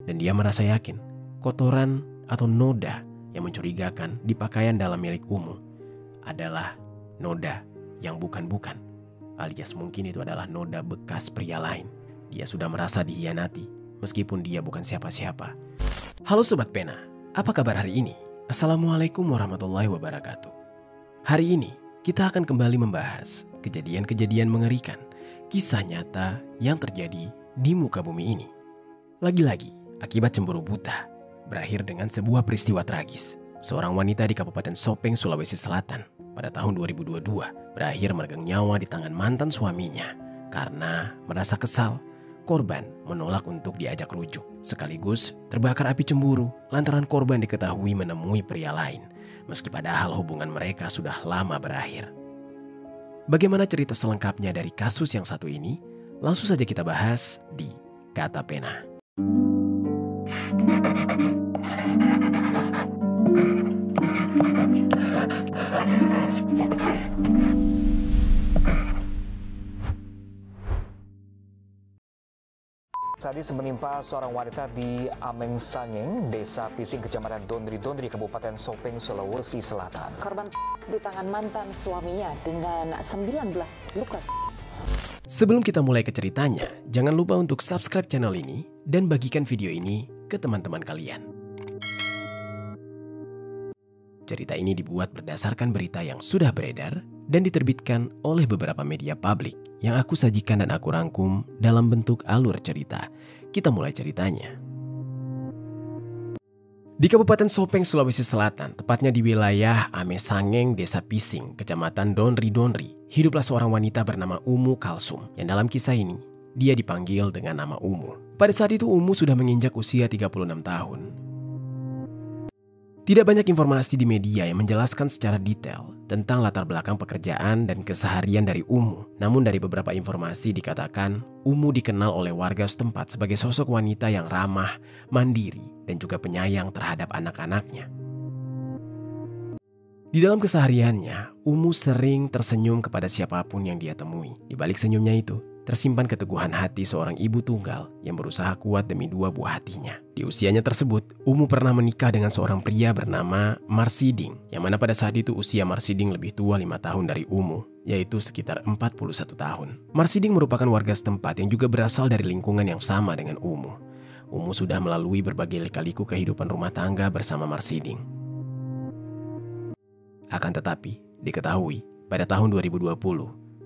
Dan dia merasa yakin kotoran atau noda yang mencurigakan di pakaian dalam milik Umu adalah noda yang bukan-bukan, alias mungkin itu adalah noda bekas pria lain. Dia sudah merasa dihianati meskipun dia bukan siapa-siapa. Halo Sobat Pena, apa kabar hari ini? Assalamualaikum warahmatullahi wabarakatuh. Hari ini kita akan kembali membahas kejadian-kejadian mengerikan, kisah nyata yang terjadi di muka bumi ini. Lagi-lagi, akibat cemburu buta, berakhir dengan sebuah peristiwa tragis. Seorang wanita di Kabupaten Sopeng, Sulawesi Selatan pada tahun 2022 berakhir meregang nyawa di tangan mantan suaminya karena merasa kesal. Korban menolak untuk diajak rujuk, sekaligus terbakar api cemburu lantaran korban diketahui menemui pria lain, meski padahal hubungan mereka sudah lama berakhir. Bagaimana cerita selengkapnya dari kasus yang satu ini? Langsung saja kita bahas di Kata Pena. Sadis menimpa seorang wanita di Ameng Sangeng, Desa Pising, Kecamatan Dondri, Kabupaten Sopeng, Sulawesi Selatan. Korban di tangan mantan suaminya dengan 19 luka. Sebelum kita mulai ke ceritanya, jangan lupa untuk subscribe channel ini dan bagikan video ini ke teman-teman kalian. Cerita ini dibuat berdasarkan berita yang sudah beredar dan diterbitkan oleh beberapa media publik yang aku sajikan dan aku rangkum dalam bentuk alur cerita. Kita mulai ceritanya. Di Kabupaten Sopeng, Sulawesi Selatan, tepatnya di wilayah Ameng Sangeng, Desa Pising, Kecamatan Dondri, hiduplah seorang wanita bernama Umu Kalsum, yang dalam kisah ini, dia dipanggil dengan nama Umu. Pada saat itu Umu sudah menginjak usia 36 tahun. Tidak banyak informasi di media yang menjelaskan secara detail tentang latar belakang pekerjaan dan keseharian dari Umu. Namun dari beberapa informasi dikatakan, Umu dikenal oleh warga setempat sebagai sosok wanita yang ramah, mandiri, dan juga penyayang terhadap anak-anaknya. Di dalam kesehariannya, Umu sering tersenyum kepada siapapun yang dia temui. Di balik senyumnya itu, tersimpan keteguhan hati seorang ibu tunggal yang berusaha kuat demi dua buah hatinya. Di usianya tersebut, Umu pernah menikah dengan seorang pria bernama Marsiding, yang mana pada saat itu usia Marsiding lebih tua 5 tahun dari Umu, yaitu sekitar 41 tahun. Marsiding merupakan warga setempat yang juga berasal dari lingkungan yang sama dengan Umu. Umu sudah melalui berbagai lika-liku kehidupan rumah tangga bersama Marsiding. Akan tetapi, diketahui pada tahun 2020,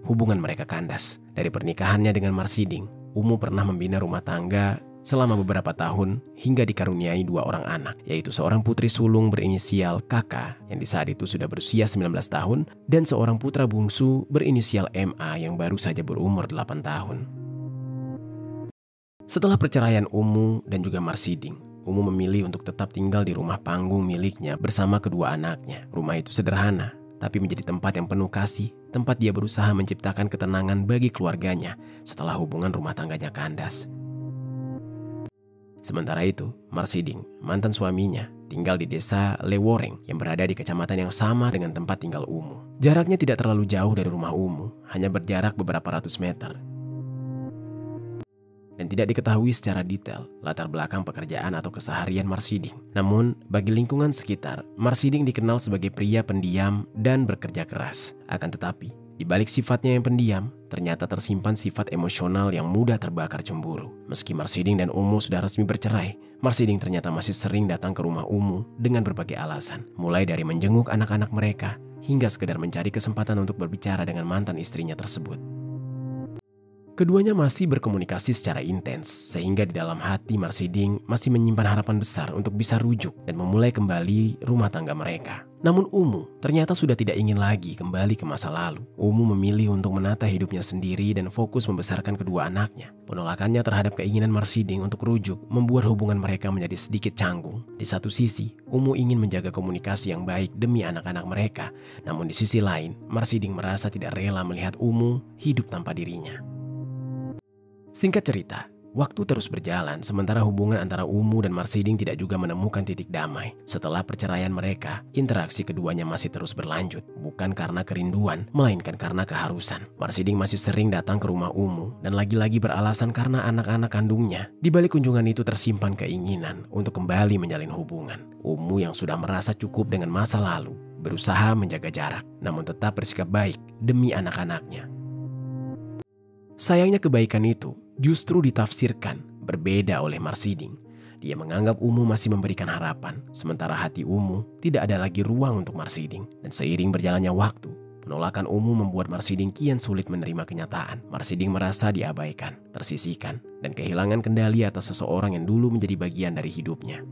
hubungan mereka kandas. Dari pernikahannya dengan Marsiding, Umu pernah membina rumah tangga selama beberapa tahun hingga dikaruniai 2 orang anak, yaitu seorang putri sulung berinisial KK yang di saat itu sudah berusia 19 tahun dan seorang putra bungsu berinisial MA yang baru saja berumur 8 tahun. Setelah perceraian Umu dan juga Marsiding, Umu memilih untuk tetap tinggal di rumah panggung miliknya bersama kedua anaknya. Rumah itu sederhana, tapi menjadi tempat yang penuh kasih, tempat dia berusaha menciptakan ketenangan bagi keluarganya setelah hubungan rumah tangganya kandas. Sementara itu, Marsiding, mantan suaminya, tinggal di desa Leworeng yang berada di kecamatan yang sama dengan tempat tinggal Umu. Jaraknya tidak terlalu jauh dari rumah Umu, hanya berjarak beberapa ratus meter. Dan tidak diketahui secara detail latar belakang pekerjaan atau keseharian Marsiding. Namun, bagi lingkungan sekitar, Marsiding dikenal sebagai pria pendiam dan bekerja keras. Akan tetapi, di balik sifatnya yang pendiam, ternyata tersimpan sifat emosional yang mudah terbakar cemburu. Meski Marsiding dan Umu sudah resmi bercerai, Marsiding ternyata masih sering datang ke rumah Umu dengan berbagai alasan. Mulai dari menjenguk anak-anak mereka, hingga sekedar mencari kesempatan untuk berbicara dengan mantan istrinya tersebut. Keduanya masih berkomunikasi secara intens, sehingga di dalam hati Marsiding masih menyimpan harapan besar untuk bisa rujuk dan memulai kembali rumah tangga mereka. Namun Umu ternyata sudah tidak ingin lagi kembali ke masa lalu. Umu memilih untuk menata hidupnya sendiri dan fokus membesarkan kedua anaknya. Penolakannya terhadap keinginan Marsiding untuk rujuk membuat hubungan mereka menjadi sedikit canggung. Di satu sisi, Umu ingin menjaga komunikasi yang baik demi anak-anak mereka. Namun di sisi lain, Marsiding merasa tidak rela melihat Umu hidup tanpa dirinya. Singkat cerita, Waktu terus berjalan, sementara hubungan antara Umu dan Marsiding tidak juga menemukan titik damai. Setelah perceraian mereka, interaksi keduanya masih terus berlanjut. Bukan karena kerinduan, melainkan karena keharusan. Marsiding masih sering datang ke rumah Umu, dan lagi-lagi beralasan karena anak-anak kandungnya. Di balik kunjungan itu tersimpan keinginan untuk kembali menjalin hubungan. Umu yang sudah merasa cukup dengan masa lalu, berusaha menjaga jarak, namun tetap bersikap baik demi anak-anaknya. Sayangnya kebaikan itu justru ditafsirkan berbeda oleh Marsiding. Dia menganggap Umu masih memberikan harapan, sementara hati Umu tidak ada lagi ruang untuk Marsiding. Dan seiring berjalannya waktu, penolakan Umu membuat Marsiding kian sulit menerima kenyataan. Marsiding merasa diabaikan, tersisihkan, dan kehilangan kendali atas seseorang yang dulu menjadi bagian dari hidupnya.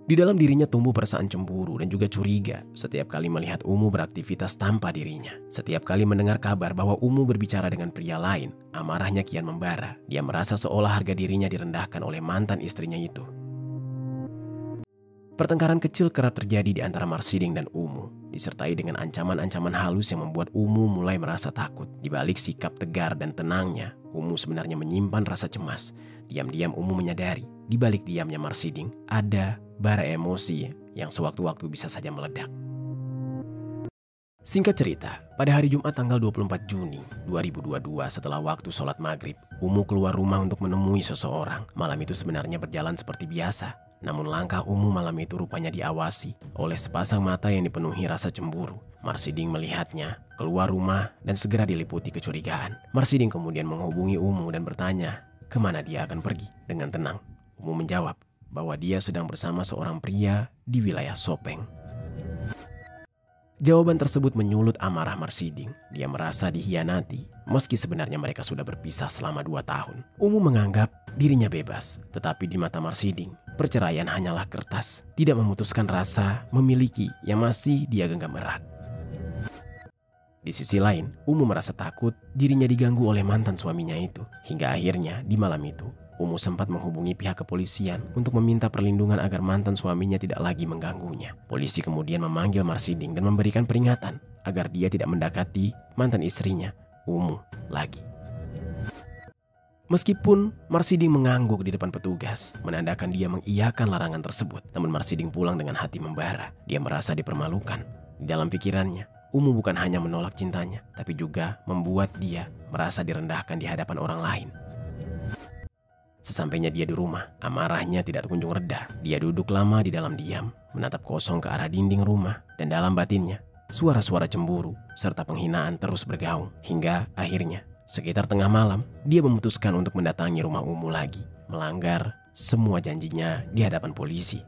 Di dalam dirinya tumbuh perasaan cemburu dan juga curiga setiap kali melihat Umu beraktivitas tanpa dirinya. Setiap kali mendengar kabar bahwa Umu berbicara dengan pria lain, amarahnya kian membara. Dia merasa seolah harga dirinya direndahkan oleh mantan istrinya itu. Pertengkaran kecil kerap terjadi di antara Marsiding dan Umu, disertai dengan ancaman-ancaman halus yang membuat Umu mulai merasa takut. Di balik sikap tegar dan tenangnya, Umu sebenarnya menyimpan rasa cemas. Diam-diam Umu menyadari, di balik diamnya Marsiding ada bara emosi yang sewaktu-waktu bisa saja meledak. Singkat cerita, pada hari Jumat tanggal 24 Juni 2022 setelah waktu sholat maghrib, Umu keluar rumah untuk menemui seseorang. Malam itu sebenarnya berjalan seperti biasa. Namun langkah Umu malam itu rupanya diawasi oleh sepasang mata yang dipenuhi rasa cemburu. Marsiding melihatnya keluar rumah dan segera diliputi kecurigaan. Marsiding kemudian menghubungi Umu dan bertanya kemana dia akan pergi. Dengan tenang, Umu menjawab bahwa dia sedang bersama seorang pria di wilayah Sopeng. Jawaban tersebut menyulut amarah Marsiding. Dia merasa dihianati meski sebenarnya mereka sudah berpisah selama 2 tahun. Umu menganggap dirinya bebas, tetapi di mata Marsiding, perceraian hanyalah kertas, tidak memutuskan rasa memiliki yang masih dia genggam erat. Di sisi lain, Umu merasa takut dirinya diganggu oleh mantan suaminya itu. Hingga akhirnya di malam itu, Umu sempat menghubungi pihak kepolisian untuk meminta perlindungan agar mantan suaminya tidak lagi mengganggunya. Polisi kemudian memanggil Marsiding dan memberikan peringatan agar dia tidak mendekati mantan istrinya, Umu, lagi. Meskipun Marsiding mengangguk di depan petugas, menandakan dia mengiyakan larangan tersebut, namun Marsiding pulang dengan hati membara. Dia merasa dipermalukan. Di dalam pikirannya, Umu bukan hanya menolak cintanya, tapi juga membuat dia merasa direndahkan di hadapan orang lain. Sesampainya dia di rumah, amarahnya tidak kunjung reda. Dia duduk lama di dalam diam, menatap kosong ke arah dinding rumah, dan dalam batinnya, suara-suara cemburu serta penghinaan terus bergaung. Hingga akhirnya, sekitar tengah malam, dia memutuskan untuk mendatangi rumah Umu lagi, melanggar semua janjinya di hadapan polisi.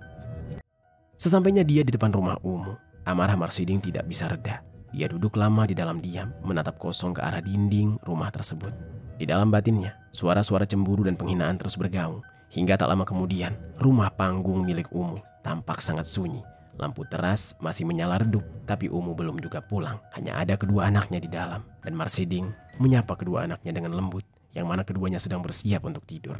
Sesampainya dia di depan rumah Umu, amarah Marsiding tidak bisa reda. Dia duduk lama di dalam diam, menatap kosong ke arah dinding rumah tersebut. Di dalam batinnya, suara-suara cemburu dan penghinaan terus bergaung. Hingga tak lama kemudian, rumah panggung milik Umu tampak sangat sunyi. Lampu teras masih menyala redup, tapi Umu belum juga pulang. Hanya ada kedua anaknya di dalam, dan Marsiding menyapa kedua anaknya dengan lembut, yang mana keduanya sedang bersiap untuk tidur.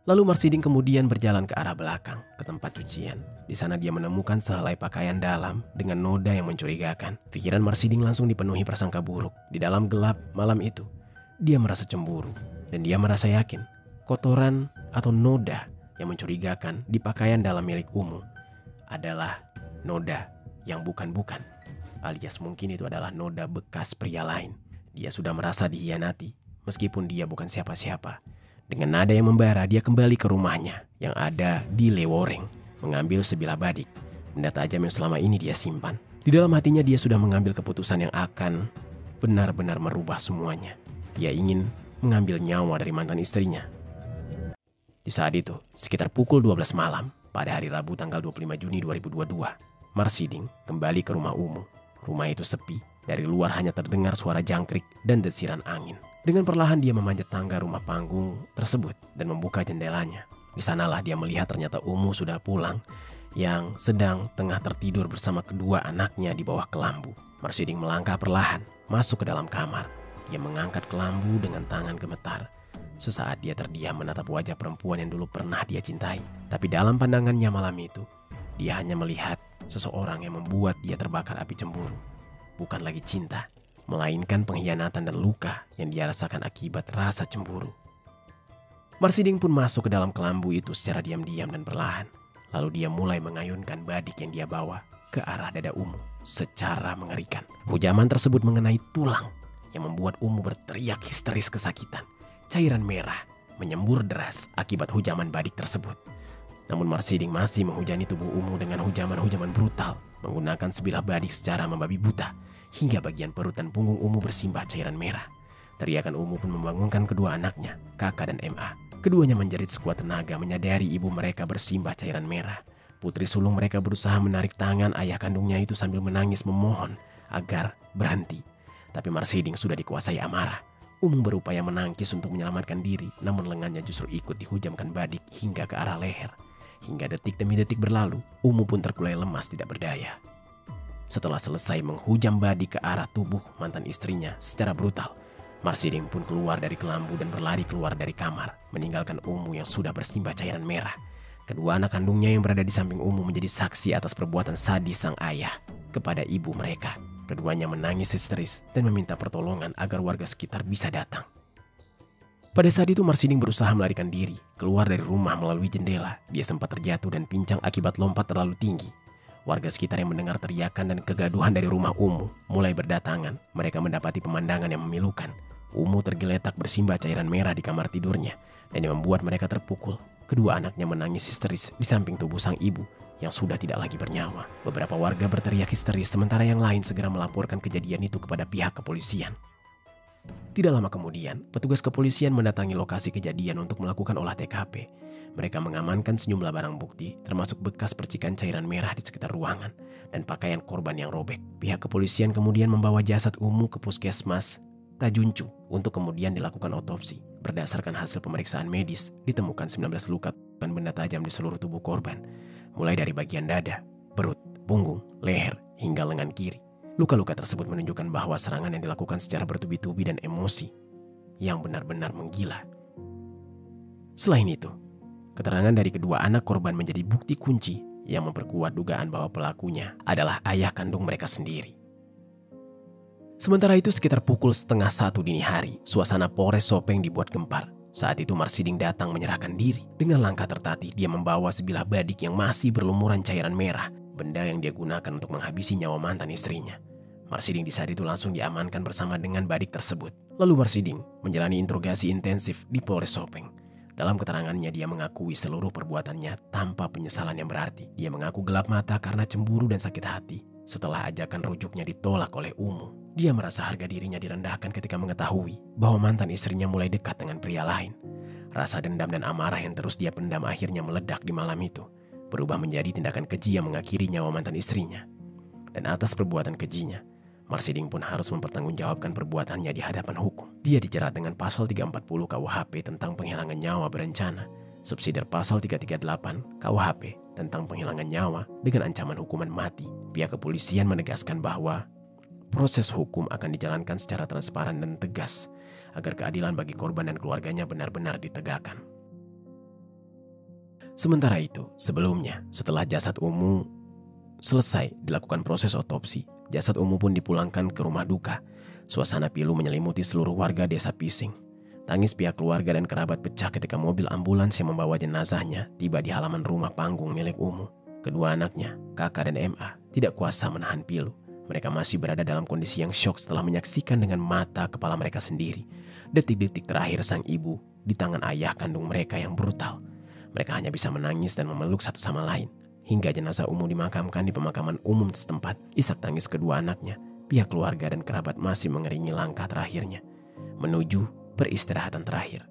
Lalu Marsiding kemudian berjalan ke arah belakang, ke tempat cucian. Di sana dia menemukan sehelai pakaian dalam dengan noda yang mencurigakan. Pikiran Marsiding langsung dipenuhi prasangka buruk. Di dalam gelap malam itu, dia merasa cemburu, dan dia merasa yakin kotoran atau noda yang mencurigakan di pakaian dalam milik Umu adalah noda yang bukan-bukan, alias mungkin itu adalah noda bekas pria lain. Dia sudah merasa dihianati meskipun dia bukan siapa-siapa. Dengan nada yang membara, dia kembali ke rumahnya yang ada di Leworeng, mengambil sebilah badik, benda tajam yang selama ini dia simpan. Di dalam hatinya dia sudah mengambil keputusan yang akan benar-benar merubah semuanya. Dia ingin mengambil nyawa dari mantan istrinya. Di saat itu, sekitar pukul 12 malam, pada hari Rabu tanggal 25 Juni 2022, Marsiding kembali ke rumah Umu. Rumah itu sepi, dari luar hanya terdengar suara jangkrik dan desiran angin. Dengan perlahan dia memanjat tangga rumah panggung tersebut dan membuka jendelanya. Di sanalah dia melihat ternyata Umu sudah pulang, yang sedang tengah tertidur bersama kedua anaknya di bawah kelambu. Marsiding melangkah perlahan masuk ke dalam kamar. Dia mengangkat kelambu dengan tangan gemetar. Sesaat dia terdiam menatap wajah perempuan yang dulu pernah dia cintai. Tapi dalam pandangannya malam itu, dia hanya melihat seseorang yang membuat dia terbakar api cemburu. Bukan lagi cinta, melainkan pengkhianatan dan luka yang dia rasakan akibat rasa cemburu. Marsiding pun masuk ke dalam kelambu itu secara diam-diam dan perlahan. Lalu dia mulai mengayunkan badik yang dia bawa ke arah dada Umu secara mengerikan. Hujaman tersebut mengenai tulang yang membuat Umu berteriak histeris kesakitan. Cairan merah menyembur deras akibat hujaman badik tersebut. Namun Marsiding masih menghujani tubuh Umu dengan hujaman-hujaman brutal, menggunakan sebilah badik secara membabi buta, hingga bagian perut dan punggung Umu bersimbah cairan merah. Teriakan Umu pun membangunkan kedua anaknya, Kakak dan MA. Keduanya menjerit sekuat tenaga menyadari ibu mereka bersimbah cairan merah. Putri sulung mereka berusaha menarik tangan ayah kandungnya itu sambil menangis memohon agar berhenti. Tapi Marsiding sudah dikuasai amarah. Umu berupaya menangkis untuk menyelamatkan diri, namun lengannya justru ikut dihujamkan badik hingga ke arah leher. Hingga detik demi detik berlalu, Umu pun terkulai lemas tidak berdaya. Setelah selesai menghujam badik ke arah tubuh mantan istrinya secara brutal, Marsiding pun keluar dari kelambu dan berlari keluar dari kamar, meninggalkan Umu yang sudah bersimbah cairan merah. Kedua anak kandungnya yang berada di samping Umu menjadi saksi atas perbuatan sadis sang ayah kepada ibu mereka. Keduanya menangis histeris dan meminta pertolongan agar warga sekitar bisa datang. Pada saat itu Marsiding berusaha melarikan diri, keluar dari rumah melalui jendela. Dia sempat terjatuh dan pincang akibat lompat terlalu tinggi. Warga sekitar yang mendengar teriakan dan kegaduhan dari rumah Umu mulai berdatangan. Mereka mendapati pemandangan yang memilukan. Umu tergeletak bersimbah cairan merah di kamar tidurnya, dan yang membuat mereka terpukul. Kedua anaknya menangis histeris di samping tubuh sang ibu yang sudah tidak lagi bernyawa. Beberapa warga berteriak histeris, sementara yang lain segera melaporkan kejadian itu kepada pihak kepolisian. Tidak lama kemudian, petugas kepolisian mendatangi lokasi kejadian untuk melakukan olah TKP. Mereka mengamankan sejumlah barang bukti, termasuk bekas percikan cairan merah di sekitar ruangan dan pakaian korban yang robek. Pihak kepolisian kemudian membawa jasad Umu ke puskesmas Tajuncu untuk kemudian dilakukan otopsi. Berdasarkan hasil pemeriksaan medis, ditemukan 19 luka dan benda tajam di seluruh tubuh korban, mulai dari bagian dada, perut, punggung, leher, hingga lengan kiri. Luka-luka tersebut menunjukkan bahwa serangan yang dilakukan secara bertubi-tubi dan emosi yang benar-benar menggila. Selain itu, keterangan dari kedua anak korban menjadi bukti kunci yang memperkuat dugaan bahwa pelakunya adalah ayah kandung mereka sendiri. Sementara itu sekitar pukul 12:30 dini hari, suasana Polres Sopeng dibuat gempar. Saat itu Marsiding datang menyerahkan diri. Dengan langkah tertatih dia membawa sebilah badik yang masih berlumuran cairan merah, benda yang dia gunakan untuk menghabisi nyawa mantan istrinya. Marsiding di saat itu langsung diamankan bersama dengan badik tersebut. Lalu Marsiding menjalani interogasi intensif di Polres Sopeng. Dalam keterangannya dia mengakui seluruh perbuatannya tanpa penyesalan yang berarti. Dia mengaku gelap mata karena cemburu dan sakit hati. Setelah ajakan rujuknya ditolak oleh Umu, dia merasa harga dirinya direndahkan ketika mengetahui bahwa mantan istrinya mulai dekat dengan pria lain. Rasa dendam dan amarah yang terus dia pendam akhirnya meledak di malam itu, berubah menjadi tindakan keji yang mengakhiri nyawa mantan istrinya. Dan atas perbuatan kejinya, Marsiding pun harus mempertanggungjawabkan perbuatannya di hadapan hukum. Dia dijerat dengan pasal 340 KUHP tentang penghilangan nyawa berencana, subsidiar pasal 338 KUHP tentang penghilangan nyawa dengan ancaman hukuman mati. Pihak kepolisian menegaskan bahwa proses hukum akan dijalankan secara transparan dan tegas agar keadilan bagi korban dan keluarganya benar-benar ditegakkan. Sementara itu, sebelumnya setelah jasad Umu selesai dilakukan proses otopsi, jasad Umu pun dipulangkan ke rumah duka. Suasana pilu menyelimuti seluruh warga desa Pising. Tangis pihak keluarga dan kerabat pecah ketika mobil ambulans yang membawa jenazahnya tiba di halaman rumah panggung milik Umu. Kedua anaknya, Kakak dan MA, tidak kuasa menahan pilu. Mereka masih berada dalam kondisi yang syok setelah menyaksikan dengan mata kepala mereka sendiri detik-detik terakhir sang ibu di tangan ayah kandung mereka yang brutal. Mereka hanya bisa menangis dan memeluk satu sama lain. Hingga jenazah Umu dimakamkan di pemakaman umum setempat, isak tangis kedua anaknya, pihak keluarga dan kerabat masih mengiringi langkah terakhirnya menuju peristirahatan terakhir.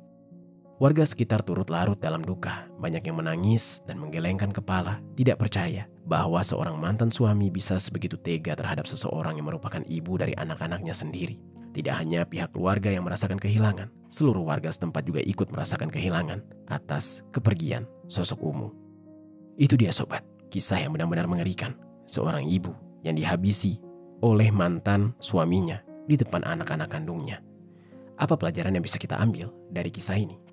Warga sekitar turut larut dalam duka. Banyak yang menangis dan menggelengkan kepala, tidak percaya bahwa seorang mantan suami bisa sebegitu tega terhadap seseorang yang merupakan ibu dari anak-anaknya sendiri. Tidak hanya pihak keluarga yang merasakan kehilangan, seluruh warga setempat juga ikut merasakan kehilangan atas kepergian sosok Umu. Itu dia sobat, kisah yang benar-benar mengerikan. Seorang ibu yang dihabisi oleh mantan suaminya di depan anak-anak kandungnya. Apa pelajaran yang bisa kita ambil dari kisah ini?